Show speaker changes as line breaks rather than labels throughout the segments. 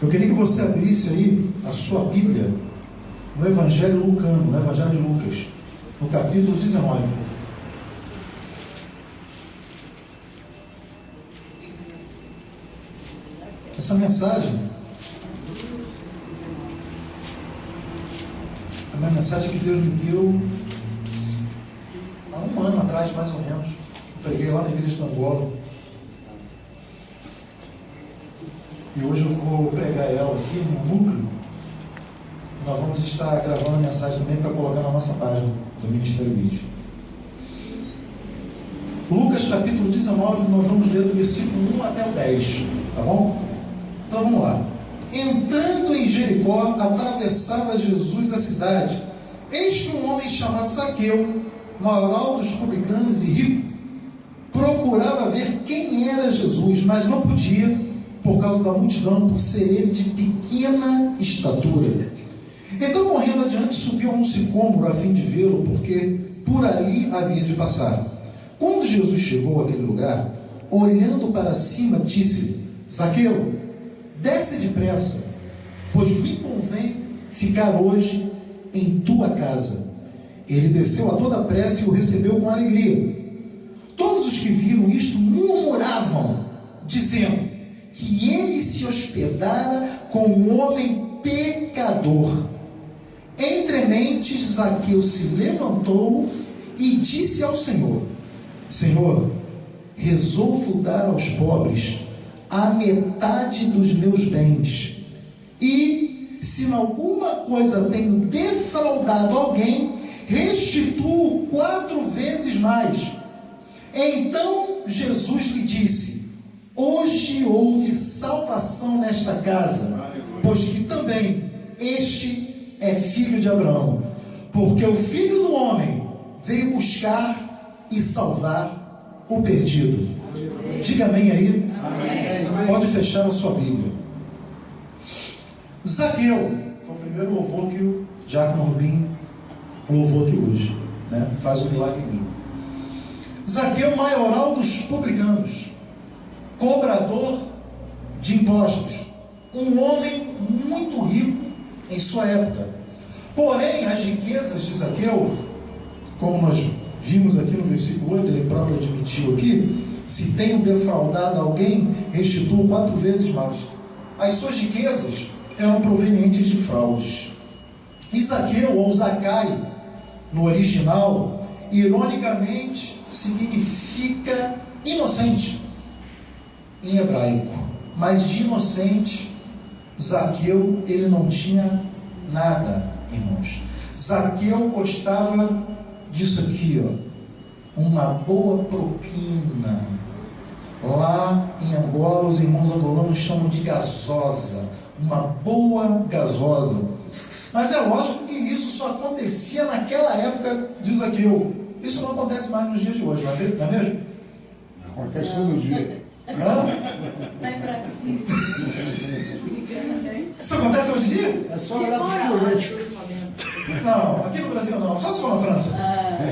Eu queria que você abrisse aí a sua Bíblia no Evangelho Lucano, no Evangelho de Lucas, no capítulo 19. Essa mensagem é uma mensagem que Deus me deu há um ano atrás, mais ou menos. Eu preguei lá na igreja de Angola. E hoje eu vou pregar ela aqui no núcleo. Nós vamos estar gravando a mensagem também para colocar na nossa página do Ministério Mídia. Lucas capítulo 19, nós vamos ler do versículo 1 até o 10, tá bom? Então vamos lá. Entrando em Jericó, atravessava Jesus a cidade. Eis que um homem chamado Zaqueu, maior dos publicanos e rico, procurava ver quem era Jesus, mas não podia, por causa da multidão, por ser ele de pequena estatura. Então, correndo adiante, subiu a um sicômoro a fim de vê-lo, porque por ali havia de passar. Quando Jesus chegou àquele lugar, olhando para cima, disse-lhe: Zaqueu, desce depressa, pois me convém ficar hoje em tua casa. Ele desceu a toda pressa e o recebeu com alegria. Todos os que viram isto murmuravam, dizendo que ele se hospedara com um homem pecador. Entre mentes, Zaqueu se levantou e disse ao Senhor: Senhor, resolvo dar aos pobres a metade dos meus bens, e se em alguma coisa tenho defraudado alguém, restituo 4 vezes mais. Então Jesus lhe disse: hoje houve salvação nesta casa, pois que também este é filho de Abraão, porque o Filho do Homem veio buscar e salvar o perdido. Diga amém aí. Amém. Pode fechar a sua Bíblia. Zaqueu foi o primeiro louvor que o Diácono Rubim louvou aqui hoje, né? Faz um milagre em mim. Zaqueu, maioral dos publicanos, cobrador de impostos, um homem muito rico em sua época. Porém, as riquezas de Zaqueu, como nós vimos aqui no versículo 8, ele próprio admitiu aqui: se tenho defraudado alguém, restituo 4 vezes mais. As suas riquezas eram provenientes de fraudes. E Zaqueu, ou Zacai, no original, ironicamente significa inocente em hebraico. Mas de inocente, Zaqueu, ele não tinha nada, irmãos. Zaqueu gostava disso aqui, ó, uma boa propina. Lá em Angola, os irmãos angolanos chamam de gasosa, uma boa gasosa. Mas é lógico que isso só acontecia naquela época de Zaqueu. Isso não acontece mais nos dias de hoje, não é mesmo?
Acontece todo dia.
Vai pra cima.
Isso acontece hoje em dia?
É só olhar para o político.
Não, aqui no Brasil não, só se for na França.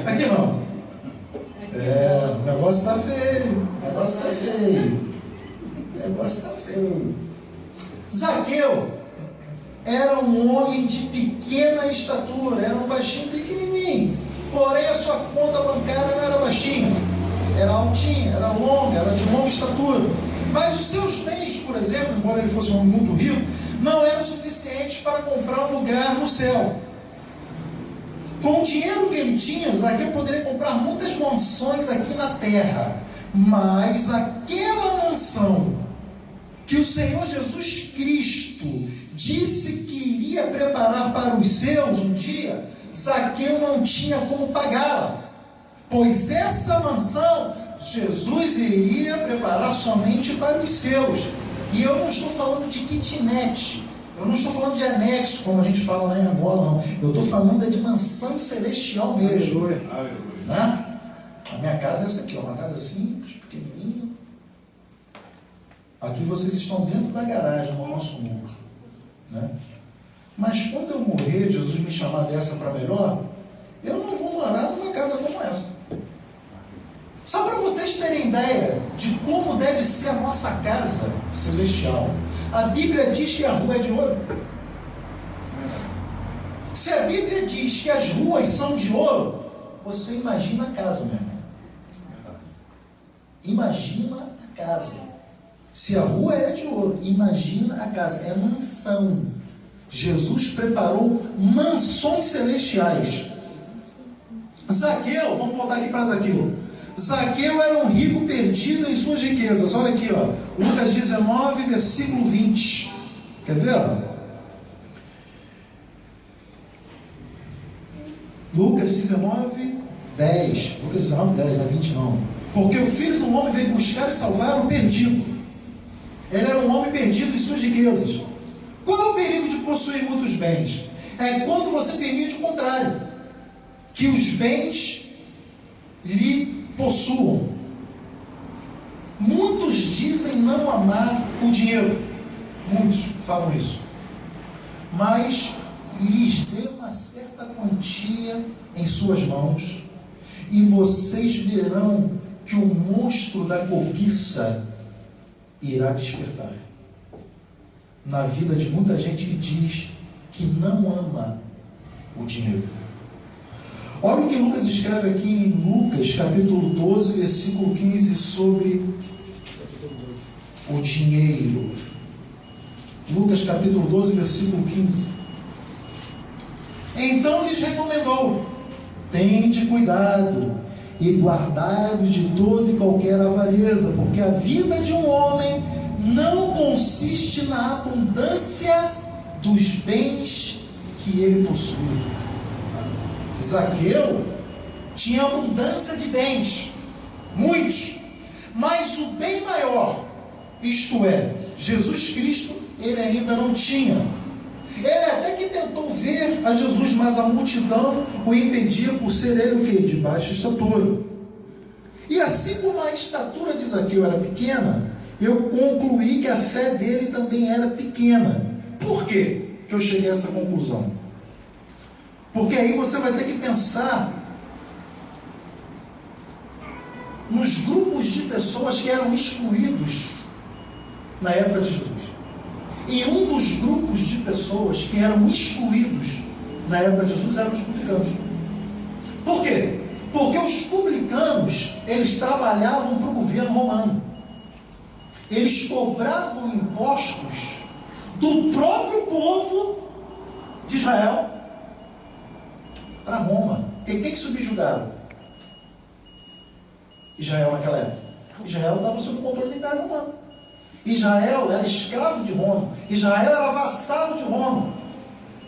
Aqui não. O negócio está feio. O negócio está feio. O negócio está feio. Zaqueu era um homem de pequena estatura, era um baixinho pequenininho. Porém, a sua conta bancária não era baixinha, era altinha, era longa, era de longa estatura. Mas os seus bens, por exemplo, embora ele fosse um homem muito rico, não eram suficientes para comprar um lugar no céu. Com o dinheiro que ele tinha, Zaqueu poderia comprar muitas mansões aqui na terra, mas aquela mansão que o Senhor Jesus Cristo disse que iria preparar para os seus um dia, Zaqueu não tinha como pagá-la, pois essa mansão Jesus iria preparar somente para os seus. E eu não estou falando de kitnet, eu não estou falando de anexo, como a gente fala lá em Angola, não. Eu estou falando de mansão celestial mesmo. Né? A minha casa é essa aqui, uma casa simples, pequenininha. Aqui vocês estão dentro da garagem, no nosso núcleo, né? Mas quando eu morrer, Jesus me chamar dessa para melhor, eu não vou morar numa casa como essa. Só para vocês terem ideia de como deve ser a nossa casa celestial. A Bíblia diz que a rua é de ouro. Se a Bíblia diz que as ruas são de ouro, você imagina a casa, meu irmão. Imagina a casa. Se a rua é de ouro, imagina a casa. É mansão. Jesus preparou mansões celestiais. Zaqueu, vamos voltar aqui para Zaqueu. Zaqueu era um rico perdido em suas riquezas. Olha aqui, ó, Lucas 19, versículo 20. Quer ver? Lucas 19, 10. Lucas 19, 10, não é 20 não. Porque o Filho do Homem veio buscar e salvar o perdido. Ele era um homem perdido em suas riquezas. Qual é o perigo de possuir muitos bens? É quando você permite o contrário, que os bens lhe possuam. Muitos dizem não amar o dinheiro. Muitos falam isso. Mas lhes dê uma certa quantia em suas mãos e vocês verão que o monstro da cobiça irá despertar na vida de muita gente que diz que não ama o dinheiro. Olha o que Lucas escreve aqui em Lucas capítulo 12, versículo 15, sobre o dinheiro. Lucas capítulo 12, versículo 15. Então lhes recomendou: tende cuidado e guardai-vos de toda e qualquer avareza, porque a vida de um homem não consiste na abundância dos bens que ele possui. Zaqueu tinha abundância de bens, muitos, mas o bem maior, isto é, Jesus Cristo, ele ainda não tinha. Ele até que tentou ver a Jesus, mas a multidão o impedia por ser ele o quê? De baixa estatura. E assim como a estatura de Zaqueu era pequena, eu concluí que a fé dele também era pequena. Por quê que eu cheguei a essa conclusão? Porque aí você vai ter que pensar nos grupos de pessoas que eram excluídos na época de Jesus. E um dos grupos de pessoas que eram excluídos na época de Jesus eram os publicanos. Por quê? Porque os publicanos, eles trabalhavam para o governo romano. Eles cobravam impostos do próprio povo de Israel para Roma. E quem que subjugaram Israel naquela época? Israel estava sob o controle do Império Romano. Israel era escravo de Roma. Israel era vassalo de Roma.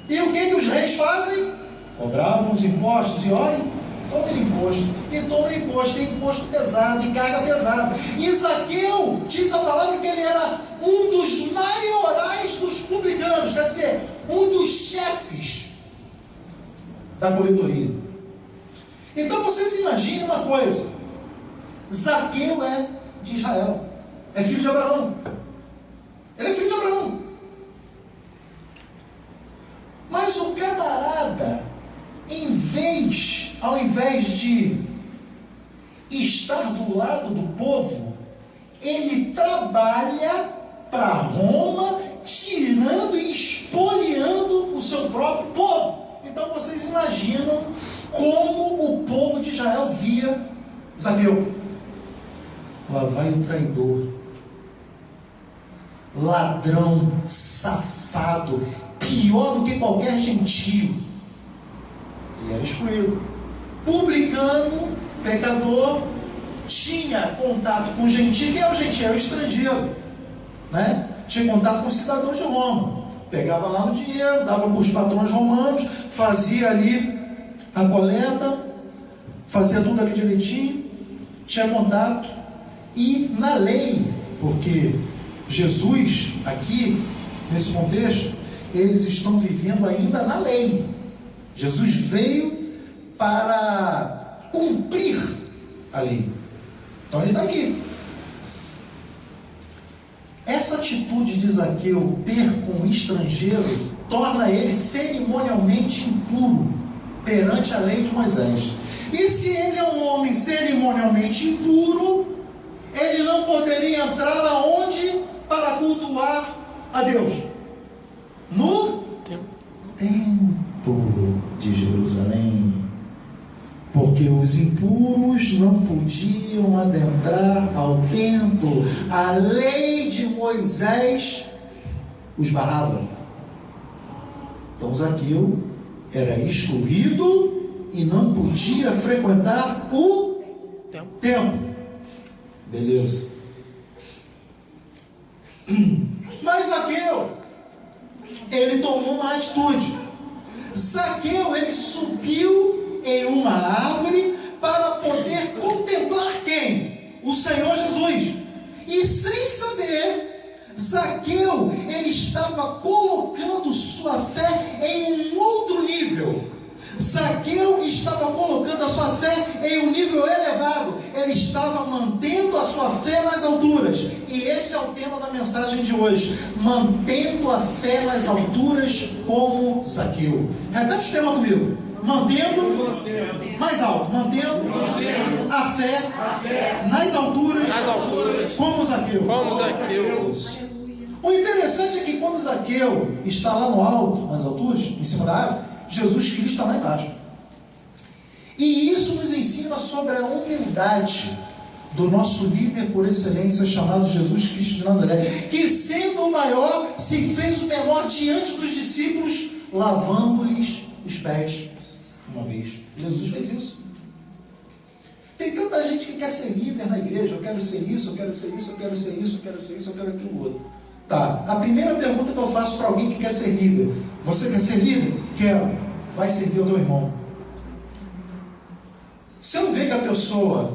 E o que os reis fazem? Cobravam os impostos. E olhem, tomem imposto. E tomem imposto. E imposto pesado. E carga pesada. E Zaqueu, diz a palavra que ele era um dos maiorais dos publicanos. Quer dizer, um dos chefes da coletoria. Então vocês imaginem uma coisa. Zaqueu é de Israel. É filho de Abraão. Ele é filho de Abraão. Mas o camarada, ao invés de estar do lado do povo, ele trabalha para Roma, tirando e expoliando o seu próprio povo. Então vocês imaginam como o povo de Israel via Zaqueu. Lá vai o traidor, ladrão, safado, pior do que qualquer gentio. Ele era excluído. Publicano, pecador, tinha contato com gentio. Quem é o gentio? É o estrangeiro, né? Tinha contato com cidadãos de Roma. Pegava lá no dinheiro, dava para os patrões romanos, fazia ali a coleta, fazia tudo ali direitinho, tinha contato. E na lei, porque Jesus, aqui, nesse contexto, eles estão vivendo ainda na lei. Jesus veio para cumprir a lei. Então ele está aqui. Essa atitude de Zaqueu ter com o estrangeiro torna ele cerimonialmente impuro perante a lei de Moisés. E se ele é um homem cerimonialmente impuro, ele não poderia entrar aonde? Para cultuar a Deus? No templo de Jerusalém. Porque os impuros não podiam adentrar ao templo. A lei de Moisés os barrava. Então Zaqueu era excluído e não podia frequentar o templo. Beleza. Mas Zaqueu, ele tomou uma atitude. Zaqueu, ele subiu em uma árvore para poder contemplar quem? O Senhor Jesus. E sem saber, Zaqueu, ele estava colocando sua fé em um outro nível. Zaqueu estava colocando a sua fé em um nível elevado. Ele estava mantendo a sua fé nas alturas. E esse é o tema da mensagem de hoje. Mantendo a fé nas alturas como Zaqueu. Repete o tema comigo. Mantendo mais alto. Mantendo a fé nas alturas como Zaqueu. O interessante é que quando Zaqueu está lá no alto, nas alturas, em cima da árvore, Jesus Cristo está lá embaixo. E isso nos ensina sobre a humildade do nosso líder por excelência, chamado Jesus Cristo de Nazaré, que sendo o maior, se fez o menor diante dos discípulos, lavando-lhes os pés uma vez. Jesus fez isso. Tem tanta gente que quer ser líder na igreja. Eu quero ser isso, eu quero ser isso, eu quero ser isso, eu quero ser isso, eu quero aquilo outro. Tá, a primeira pergunta que eu faço para alguém que quer ser líder: você quer ser líder? Quero. Vai servir ao teu irmão. Se eu ver que a pessoa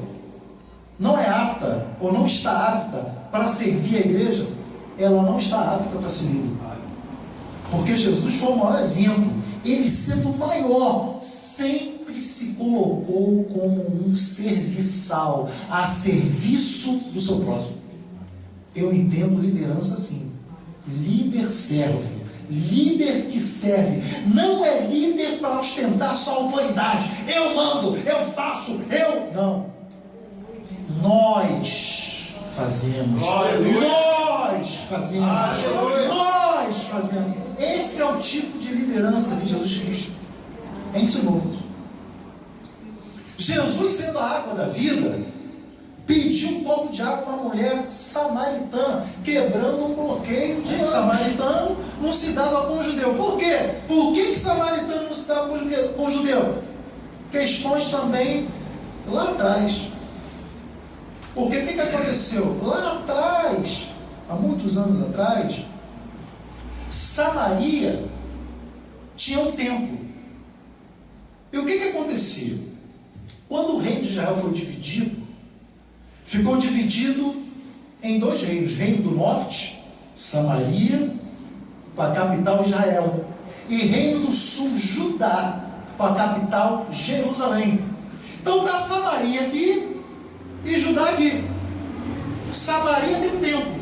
não é apta ou não está apta para servir a igreja, ela não está apta para ser líder. Porque Jesus foi o maior exemplo. Ele, sendo maior, sempre se colocou como um serviçal, a serviço do seu próximo. Eu entendo liderança assim. Líder servo. Líder que serve. Não é líder para ostentar sua autoridade. Eu mando, eu faço, eu... Não. Nós fazemos. Nós fazemos. Nós fazemos. Esse é o tipo de liderança que Jesus Cristo ensinou. Jesus, sendo a água da vida, pediu um copo de água a uma mulher samaritana, quebrando um bloqueio de samaritano não se dava com o judeu. Por quê? Por que samaritano não se dava com o judeu? Questões também lá atrás. Porque o que aconteceu? Lá atrás, há muitos anos atrás, Samaria tinha um templo. E o que acontecia? Quando o reino de Israel foi dividido, ficou dividido em dois reinos: reino do norte, Samaria, com a capital Israel, e reino do sul, Judá, com a capital Jerusalém. Então está Samaria aqui e Judá aqui. Samaria tem um templo,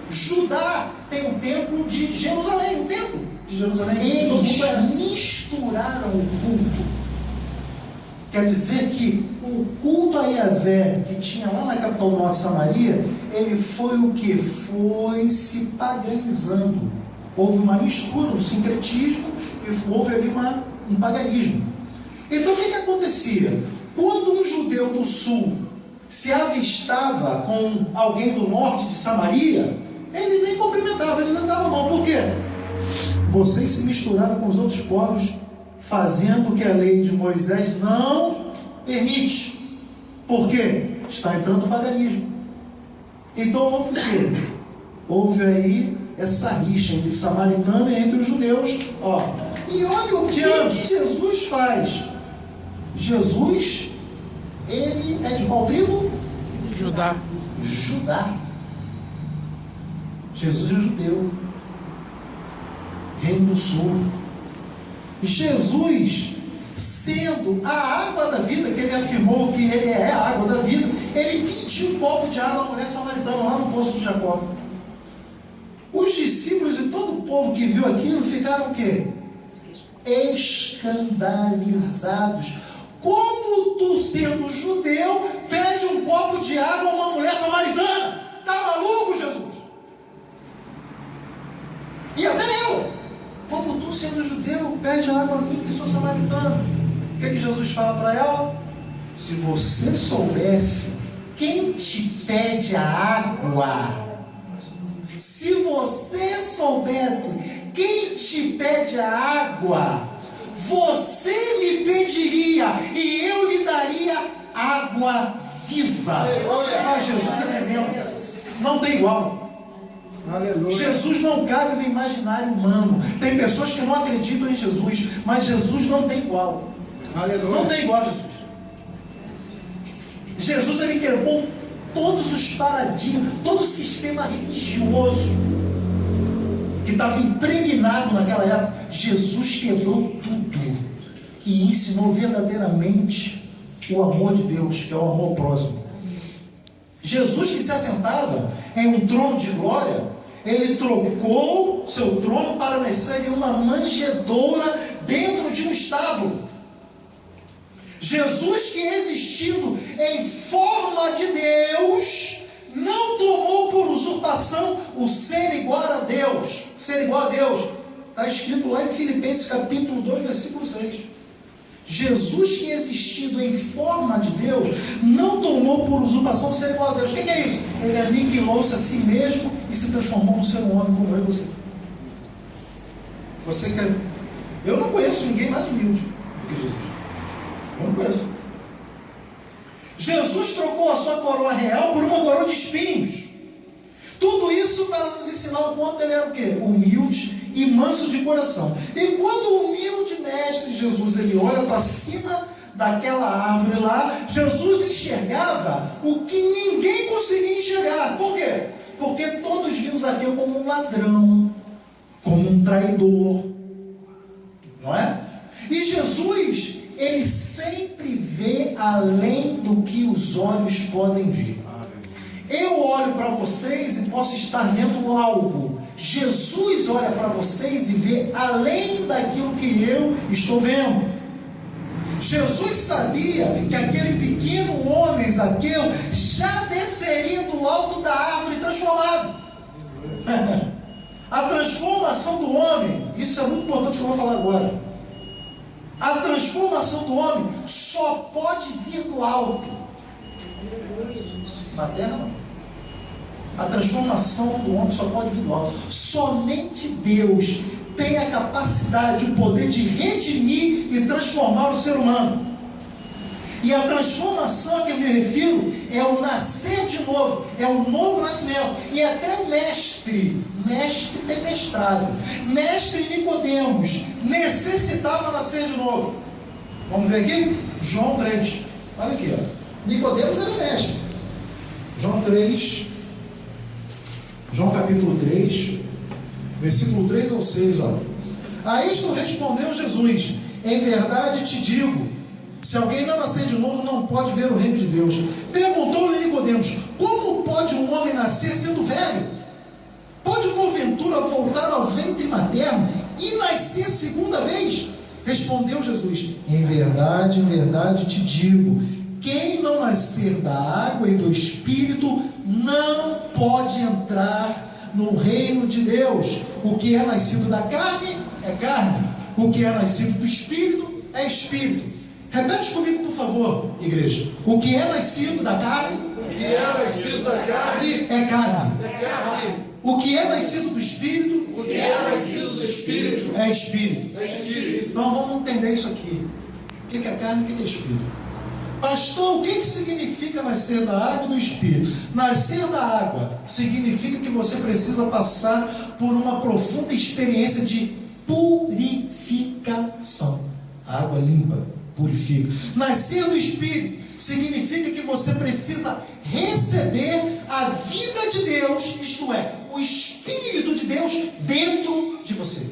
Judá tem um templo de Jerusalém, um templo de Jerusalém. Eles misturaram o culto. Quer dizer que o culto a Yahvé que tinha lá na capital do norte, Samaria, ele foi o que? Foi se paganizando. Houve uma mistura, um sincretismo, e houve ali um paganismo. Então o que acontecia? Quando um judeu do sul se avistava com alguém do norte de Samaria, ele nem cumprimentava, ele não dava a mão. Por quê? Vocês se misturaram com os outros povos, fazendo o que a lei de Moisés não permite. Por quê? Está entrando o paganismo. Então houve o quê? Houve aí essa rixa entre o samaritano e entre os judeus. E olha o que Jesus faz. Jesus, ele é de qual tribo?
Judá.
Jesus é judeu, reino do sul. Jesus, sendo a água da vida, que ele afirmou que ele é a água da vida, ele pediu um copo de água à mulher samaritana lá no poço de Jacó. Os discípulos e todo o povo que viu aquilo ficaram o quê? Escandalizados. Como tu, sendo judeu, pede um copo de água a uma mulher samaritana? Está maluco, Jesus? sendo judeu, pede água a mim, que sou samaritano. O que Jesus fala para ela? Se você soubesse quem te pede a água, se você soubesse quem te pede a água, você me pediria e eu lhe daria água viva. Ah, Jesus é tremendo, não tem igual.
Aleluia.
Jesus não cabe no imaginário humano. Tem pessoas que não acreditam em Jesus, mas Jesus não tem igual.
Aleluia.
Não tem igual Jesus. Jesus, ele quebrou todos os paradigmas, todo o sistema religioso que estava impregnado naquela época. Jesus quebrou tudo e ensinou verdadeiramente o amor de Deus, que é o amor próximo. Jesus, que se assentava em um trono de glória, ele trocou seu trono para nascer em uma manjedoura dentro de um estábulo. Jesus, que existindo em forma de Deus, não tomou por usurpação o ser igual a Deus. Ser igual a Deus está escrito lá em Filipenses capítulo 2, versículo 6. Jesus, que existindo em forma de Deus, não tomou por usurpação o ser igual a Deus. O que é isso? Ele aniquilou-se a si mesmo e se transformou num ser humano como eu e você. Você quer... Eu não conheço ninguém mais humilde do que Jesus. Eu não conheço. Jesus trocou a sua coroa real por uma coroa de espinhos. Tudo isso para nos ensinar o quanto ele era o quê? Humilde e manso de coração. E quando o humilde mestre Jesus, ele olha para cima daquela árvore lá, Jesus enxergava o que ninguém conseguia enxergar. Por quê? Porque todos vimos aquele como um ladrão, como um traidor, não é? E Jesus, ele sempre vê além do que os olhos podem ver. Eu olho para vocês e posso estar vendo algo. Jesus olha para vocês e vê além daquilo que eu estou vendo. Jesus sabia que aquele pequeno homem, Zaqueu, já desceria do alto da árvore transformado. A transformação do homem, isso é muito importante que eu vou falar agora. A transformação do homem só pode vir do alto. Na terra não. A transformação do homem só pode vir do alto. Somente Deus tem a capacidade, o poder de redimir e transformar o ser humano. E a transformação a que eu me refiro é o nascer de novo, é o novo nascimento. E até o mestre tem mestrado, mestre Nicodemos necessitava nascer de novo. Vamos ver aqui? João 3. Olha aqui, ó. Nicodemos era mestre. João capítulo 3, versículo 3 ao 6, ó. A isto respondeu Jesus: em verdade te digo, se alguém não nascer de novo, não pode ver o reino de Deus. Perguntou-lhe Nicodemos: como pode um homem nascer sendo velho? Pode porventura voltar ao ventre materno e nascer segunda vez? Respondeu Jesus: em verdade te digo, quem não nascer da água e do Espírito não pode entrar no reino de Deus. O que é nascido da carne é carne, o que é nascido do Espírito é Espírito. Repete comigo, por favor, igreja. O que é nascido da carne, é carne. O que é nascido do Espírito, é Espírito. Então vamos entender isso aqui. O que é carne e o que é Espírito? Pastor, o que significa nascer da água e do Espírito? Nascer da água significa que você precisa passar por uma profunda experiência de purificação. A água limpa, purifica. Nascer do Espírito significa que você precisa receber a vida de Deus, isto é, o Espírito de Deus dentro de você.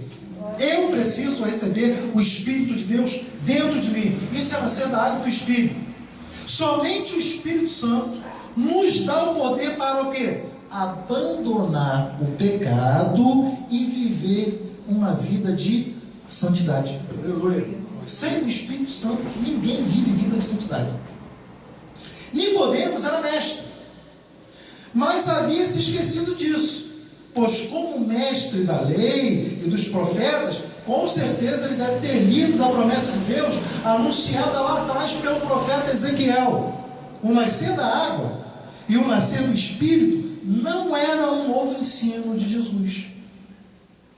Eu preciso receber o Espírito de Deus dentro de mim. Isso é nascer da água e do Espírito. Somente o Espírito Santo nos dá o poder para o quê? Abandonar o pecado e viver uma vida de santidade. Aleluia. Sem o Espírito Santo, ninguém vive vida de santidade. Nicodemos era mestre, mas havia se esquecido disso, pois como mestre da lei e dos profetas, Com certeza ele deve ter lido da promessa de Deus anunciada lá atrás pelo profeta Ezequiel. O nascer da água e o nascer do Espírito não era um novo ensino de Jesus.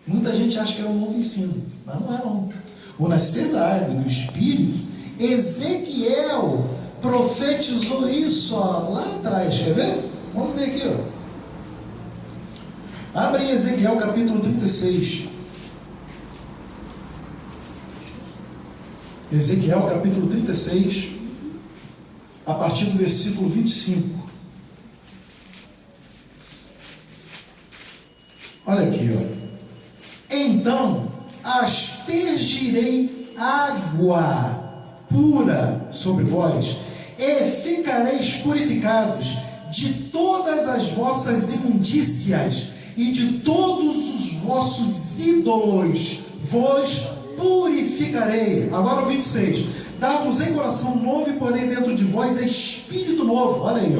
Muita gente acha que era um novo ensino, mas não era não. O nascer da água e do Espírito, Ezequiel profetizou isso lá atrás. Quer ver? Vamos ver aqui, Abre em Ezequiel capítulo 36. Ezequiel capítulo 36, a partir do versículo 25. Olha aqui, Então aspergirei água pura sobre vós, e ficareis purificados de todas as vossas imundícias e de todos os vossos ídolos, vos purificarei. Agora o 26. Dar-vos-ei coração novo e porém dentro de vós espírito novo. Olha aí,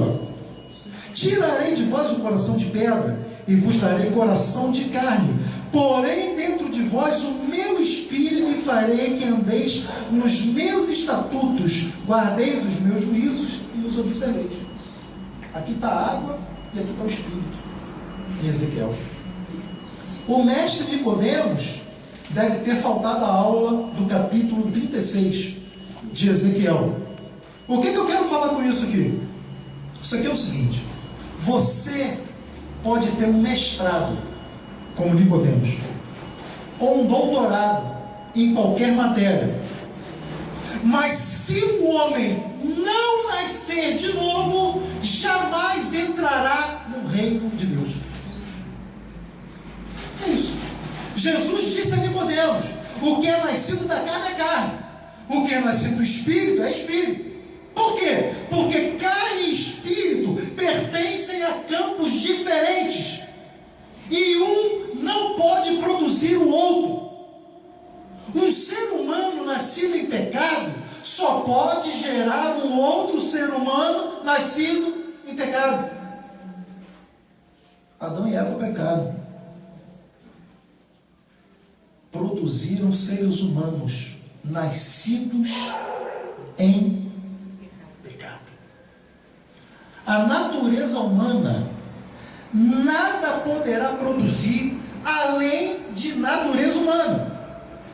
Tirarei de vós o coração de pedra e vos darei coração de carne. Porém dentro de vós o meu espírito, e farei que andeis nos meus estatutos, guardeis os meus juízos e os observeis. Aqui está a água e aqui está o espírito. Em Ezequiel. O mestre Nicodemos deve ter faltado a aula do capítulo 36 de Ezequiel. O que eu quero falar com isso aqui? Isso aqui é o seguinte: você pode ter um mestrado, como Nicodemos, ou um doutorado em qualquer matéria, mas se o homem não nascer de novo, jamais entrará no reino de Deus. É isso. Jesus disse a Nicodemos: o que é nascido da carne é carne, o que é nascido do Espírito é Espírito. Por quê? Porque carne e Espírito pertencem a campos diferentes, e um não pode produzir o outro. Um ser humano nascido em pecado só pode gerar um outro ser humano nascido em pecado. Adão e Eva pecaram, produziram seres humanos nascidos em pecado. A natureza humana nada poderá produzir além de natureza humana.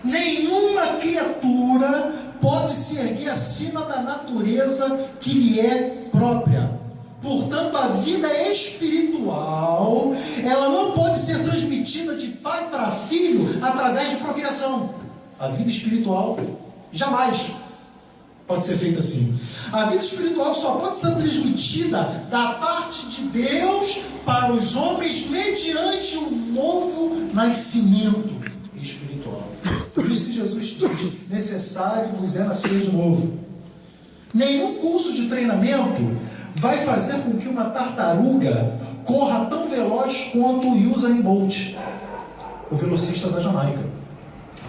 Nenhuma criatura pode se erguer acima da natureza que lhe é própria. Portanto, a vida espiritual, ela não pode ser transmitida de pai para filho através de procriação. A vida espiritual jamais pode ser feita assim. A vida espiritual só pode ser transmitida da parte de Deus para os homens mediante um novo nascimento espiritual. Por isso que Jesus diz: necessário vos é nascer de novo. Nenhum curso de treinamento vai fazer com que uma tartaruga corra tão veloz quanto o Usain Bolt, o velocista da Jamaica,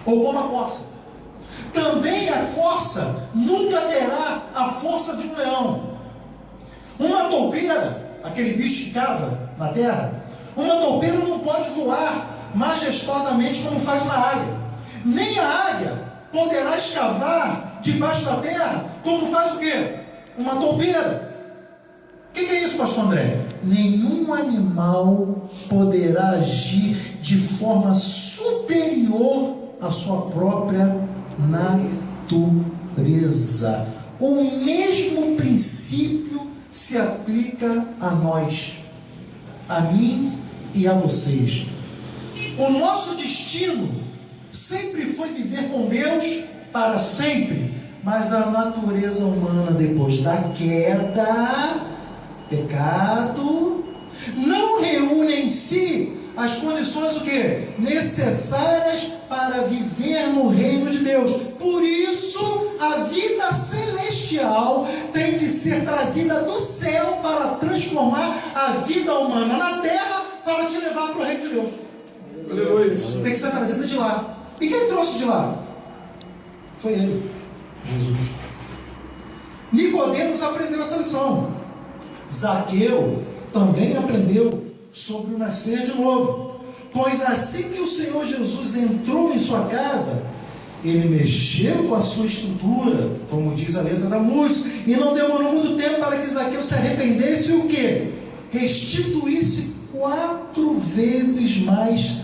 ou como a corça. Também a corça nunca terá a força de um leão. Uma toupeira, aquele bicho que cava na terra, uma toupeira não pode voar majestosamente como faz uma águia. Nem a águia poderá escavar debaixo da terra como faz o quê? Uma toupeira. O que é isso, pastor André? Nenhum animal poderá agir de forma superior à sua própria natureza. O mesmo princípio se aplica a nós, a mim e a vocês. O nosso destino sempre foi viver com Deus para sempre, mas a natureza humana, depois da queda, pecado, não reúne em si as condições o quê? Necessárias para viver no reino de Deus. Por isso a vida celestial tem de ser trazida do céu para transformar a vida humana na terra, para te levar para o reino de Deus.
Aleluia.
Tem que ser trazida de lá. E quem trouxe de lá? Foi ele, Jesus. Nicodemos aprendeu essa lição. Zaqueu também aprendeu sobre o nascer de novo. Pois assim que o Senhor Jesus entrou em sua casa, ele mexeu com a sua estrutura, como diz a letra da música, e não demorou muito tempo para que Zaqueu se arrependesse e o quê? Restituísse 4 vezes mais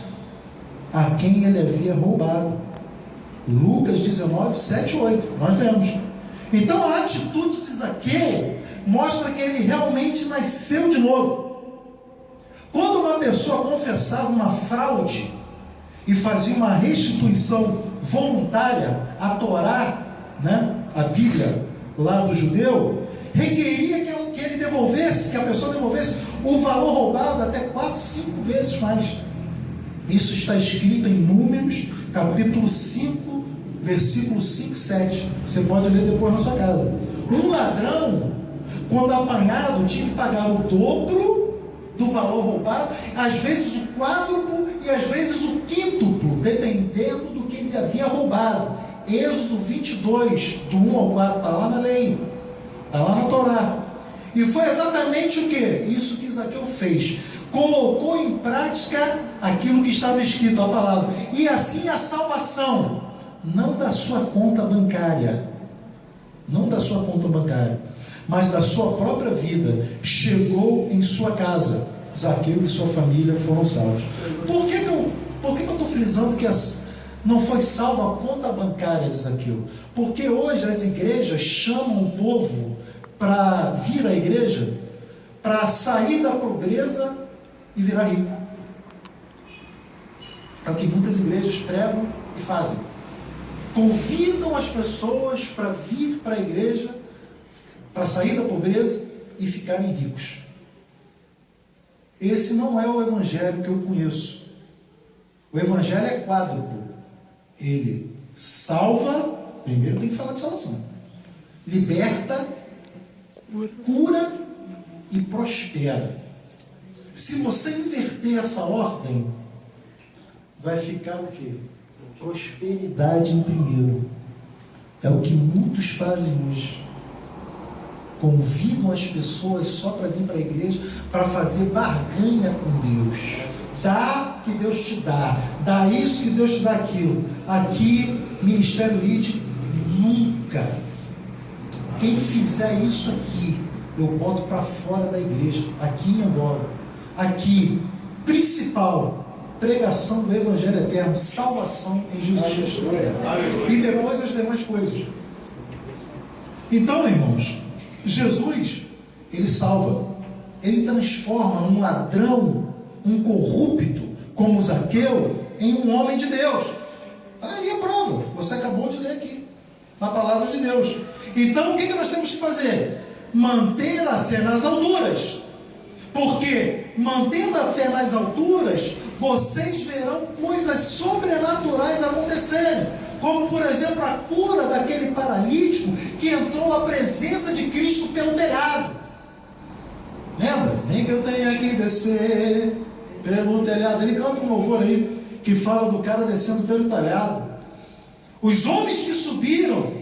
a quem ele havia roubado. Lucas 19, 7 e 8, nós lemos. Então a atitude de Zaqueu mostra que ele realmente nasceu de novo. Quando uma pessoa confessava uma fraude e fazia uma restituição voluntária, a Torá, a Bíblia lá do judeu, requeria que ele devolvesse, que a pessoa devolvesse o valor roubado até 4, 5 vezes mais. Isso está escrito em Números, capítulo 5, versículo 5 e 7. Você pode ler depois na sua casa. Um ladrão, quando apanhado, tinha que pagar o dobro do valor roubado, às vezes o quádruplo e às vezes o quíntuplo, dependendo do que ele havia roubado. Êxodo 22, do 1 ao 4, está lá na lei, está lá na Torá. E foi exatamente o que? Isso que Zaqueu fez. Colocou em prática aquilo que estava escrito, a palavra. E assim a salvação, não da sua conta bancária, mas da sua própria vida, chegou em sua casa. Zaqueu e sua família foram salvos. Por que eu estou frisando que não foi salva a conta bancária de Zaqueu? Porque hoje as igrejas chamam o povo para vir à igreja, para sair da pobreza e virar rico. É o que muitas igrejas pregam e fazem. Convidam as pessoas para vir para a igreja, para sair da pobreza e ficarem ricos. Esse não é o evangelho que eu conheço. O evangelho é quádruplo. Ele salva, primeiro tem que falar de salvação, liberta, cura e prospera. Se você inverter essa ordem, vai ficar o quê? Prosperidade em primeiro. É o que muitos fazem hoje. Convidam as pessoas só para vir para a igreja, para fazer barganha com Deus. Dá que Deus te dá, dá isso que Deus te dá aquilo. Aqui, Ministério ID, nunca. Quem fizer isso aqui, eu boto para fora da igreja, aqui em Angola. Aqui, principal, pregação do Evangelho Eterno, salvação em Jesus Cristo. E depois as demais coisas. Então, irmãos, Jesus, ele salva, ele transforma um ladrão, um corrupto, como Zaqueu, em um homem de Deus. Aí a prova, você acabou de ler aqui, na palavra de Deus. Então, o que nós temos que fazer? Manter a fé nas alturas. Porque, mantendo a fé nas alturas, vocês verão coisas sobrenaturais acontecerem. Como, por exemplo, a cura daquele paralítico que entrou à presença de Cristo pelo telhado. Lembra? Nem que eu tenha que descer pelo telhado. Ele canta um louvor aí que fala do cara descendo pelo telhado. Os homens que subiram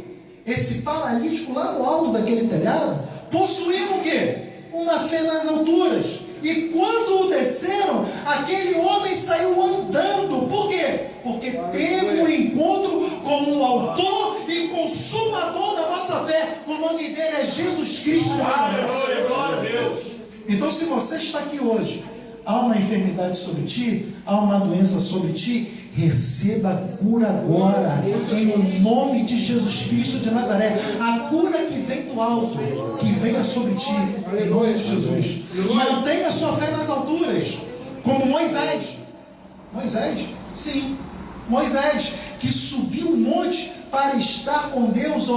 esse paralítico lá no alto daquele telhado possuíam o quê? Uma fé nas alturas. E quando o desceram, aquele homem saiu andando. Por quê? Porque teve um encontro com o autor e consumador da nossa fé. O nome dele é Jesus Cristo.
Aleluia, glória a Deus.
Então, se você está aqui hoje, há uma enfermidade sobre ti, há uma doença sobre ti, receba a cura agora, em nome de Jesus Cristo de Nazaré. A cura que vem do alto, que venha sobre ti, em nome de Jesus. Mantenha a sua fé nas alturas, como Moisés. Moisés, que subiu o monte para estar com Deus,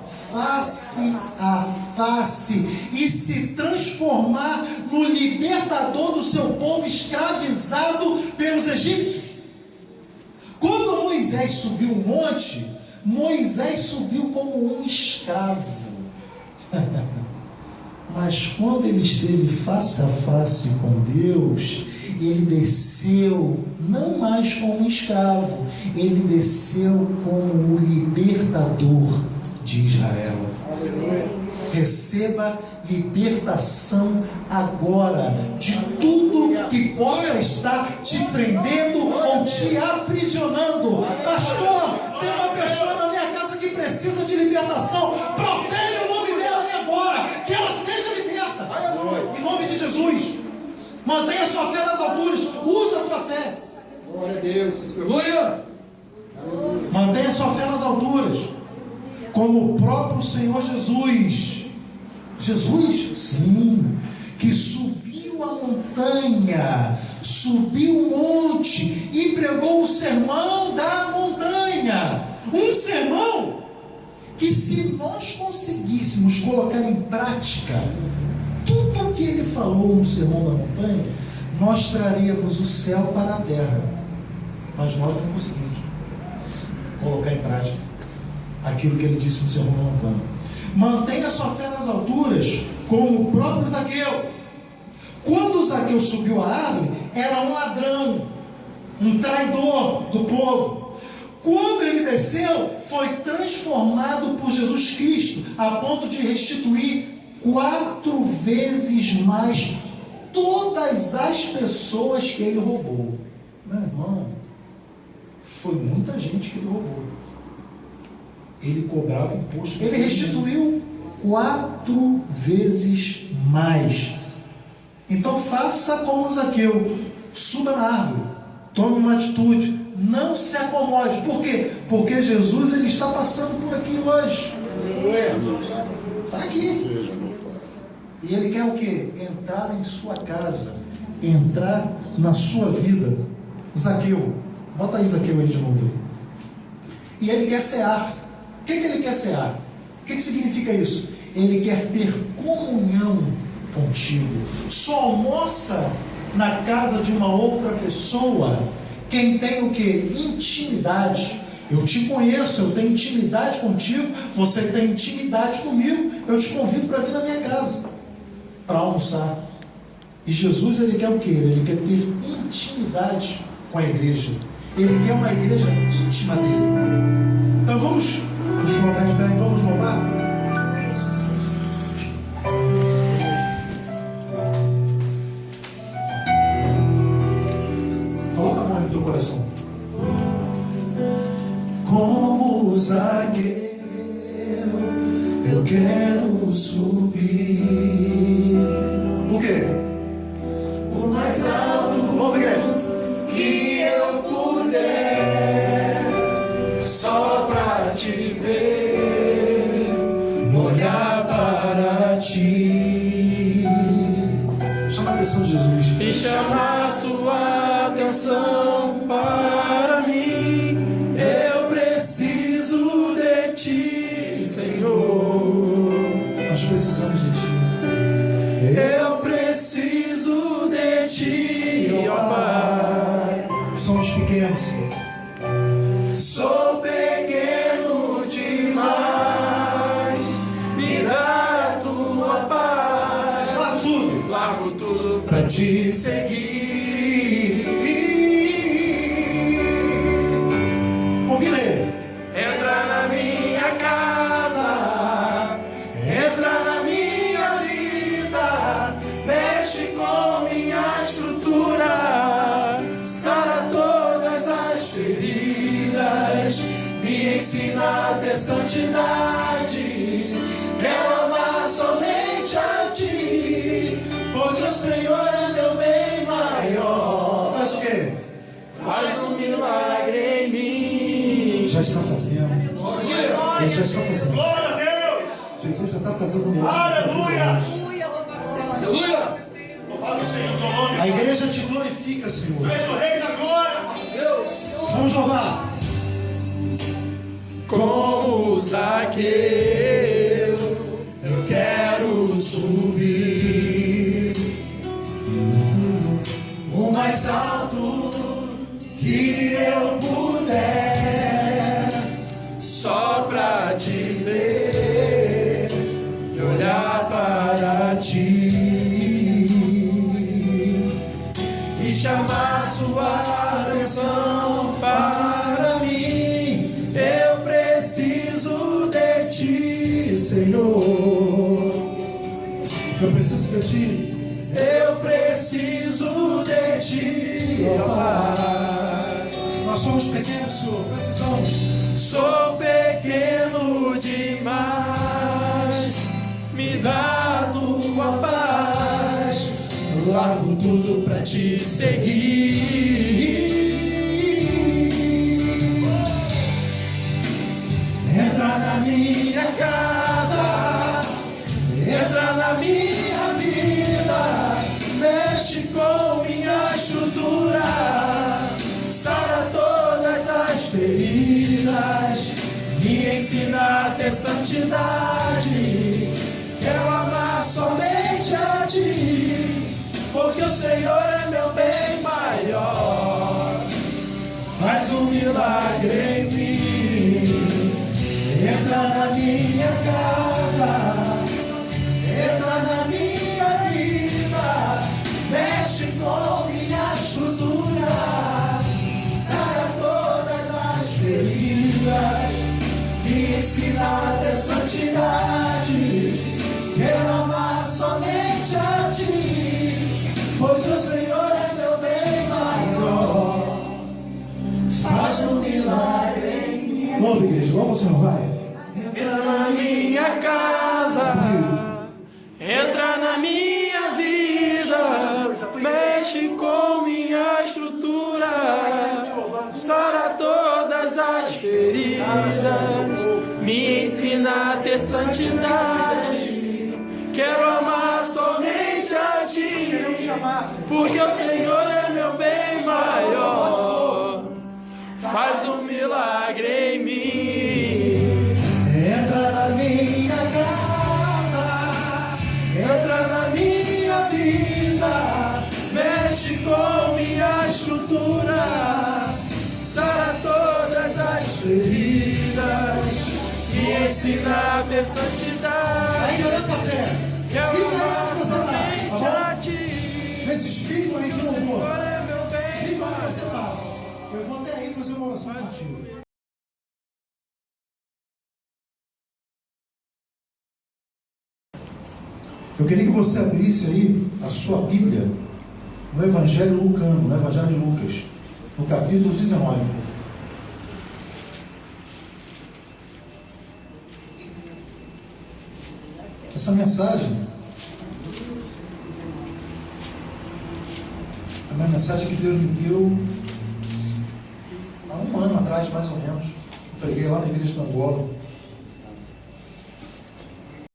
face a face, e se transformar no libertador do seu povo escravizado pelos egípcios. Quando Moisés subiu o monte, Moisés subiu como um escravo. Mas quando ele esteve face a face com Deus, ele desceu não mais como um escravo, ele desceu como o libertador de Israel. Receba libertação agora de tudo que possa estar te prendendo ou te aprisionando. Pastor, tem uma pessoa na minha casa que precisa de libertação. Profere o nome dela ali agora, que ela seja liberta. Em nome de Jesus. Mantenha a sua fé nas alturas. Usa a tua fé.
Glória a Deus.
Aleluia.
Mantenha a sua fé nas alturas. Como o próprio Senhor Jesus. Jesus, sim, que subiu a montanha, subiu o monte e pregou o sermão da montanha. Um sermão que, se nós conseguíssemos colocar em prática tudo o que ele falou no sermão da montanha, nós traríamos o céu para a terra. Mas nós não conseguimos colocar em prática aquilo que ele disse no sermão da montanha. Mantenha sua fé nas alturas, como o próprio Zaqueu. Quando Zaqueu subiu a árvore, era um ladrão, um traidor do povo. Quando ele desceu, foi transformado por Jesus Cristo, a ponto de restituir 4 vezes mais todas as pessoas que ele roubou. Meu irmão, foi muita gente que ele roubou. Ele cobrava imposto. Ele restituiu 4 vezes mais. Então faça como Zaqueu. Suba na árvore. Tome uma atitude. Não se acomode. Por quê? Porque Jesus, ele está passando por aqui hoje. Está aqui. E ele quer o quê? Entrar em sua casa. Entrar na sua vida. Zaqueu. Bota aí Zaqueu aí de novo. E ele quer cear. O que ele quer cear? O que significa isso? Ele quer ter comunhão contigo. Só almoça na casa de uma outra pessoa quem tem o que? Intimidade. Eu te conheço, eu tenho intimidade contigo, você tem intimidade comigo, eu te convido para vir na minha casa para almoçar. E Jesus, ele quer o que? Ele quer ter intimidade com a igreja. Ele quer uma igreja íntima dele. Então vamos nos colocar de pé e vamos louvar? Coloca a mão no teu coração. Como Zaqueu, eu quero subir. O quê? O mais alto, vamos igreja, que eu puder, só para te ver, olhar para ti. Chama a atenção de Jesus.
E chamar sua atenção para mim. Eu preciso de ti, Senhor.
Nós precisamos de ti.
Eu preciso de ti, ó Pai.
Somos pequenos, Senhor.
Sou pequeno demais. Me dá a tua paz. Largo tudo pra te seguir.
Convida ele.
Entra na minha casa, entra na minha vida, mexe com minha estrutura, sara todas as feridas, me ensina a ter santidade, quero amar somente a ti, pois o Senhor é meu bem maior.
Faz o quê?
Faz um milagre em mim.
Já está fazendo. Ele já está fazendo.
Glória a Deus!
Jesus já está fazendo um
Aleluia!
Aleluia.
Louvado seja o teu nome.
A igreja te glorifica, Senhor.
Tu és o Rei da glória, Deus.
Vamos louvar.
Como Zaqueu, eu quero subir o mais alto que eu puder, só pra te ver e olhar para ti e chamar sua atenção para mim. Eu preciso de ti, Senhor.
Eu preciso de ti.
Eu preciso de ti. ó Pai.
Nós somos pequenos, Senhor, precisamos.
Sou pequeno demais, me dá tua paz, largo tudo pra te seguir. Entra na minha casa, entra na minha vida, mexe com minha estrutura, sara todas as feridas, me ensina a ter santidade. Quero amar somente a ti, porque o Senhor é meu bem maior. Faz um milagre em mim. Entra na minha casa, entra na minha vida, mexe com minha estrutura, sara todas as feridas, me ensina a ter santidade. Quero amar somente a ti, pois o Senhor é meu bem maior. Faz um milagre em mim.
Louva, igreja, louva, você não vai?
Entra na minha casa, entra na minha vida, mexe com minha estrutura, sara todas as feridas, me ensina a ter santidade. Quero amar somente a ti, porque o Senhor é meu bem maior. Faz um milagre em mim.
Entra na minha casa,
Entra na minha vida, mexe com minha estrutura, sara todas as feridas, me ensina a ter santidade.
ainda nessa fé.
Quero
Fica aí
amar
onde você
somente
está,
a ti,
nesse espírito aí de louvor.
Senhor é meu bem
Fica onde você
maior.
está. Eu vou até aí fazer uma oração contigo. Eu queria que você abrisse aí a sua Bíblia no Evangelho Lucano, no Evangelho de Lucas, no capítulo 19. Essa mensagem é uma mensagem que Deus me deu há um ano atrás, mais ou menos. Eu preguei lá na igreja de Angola.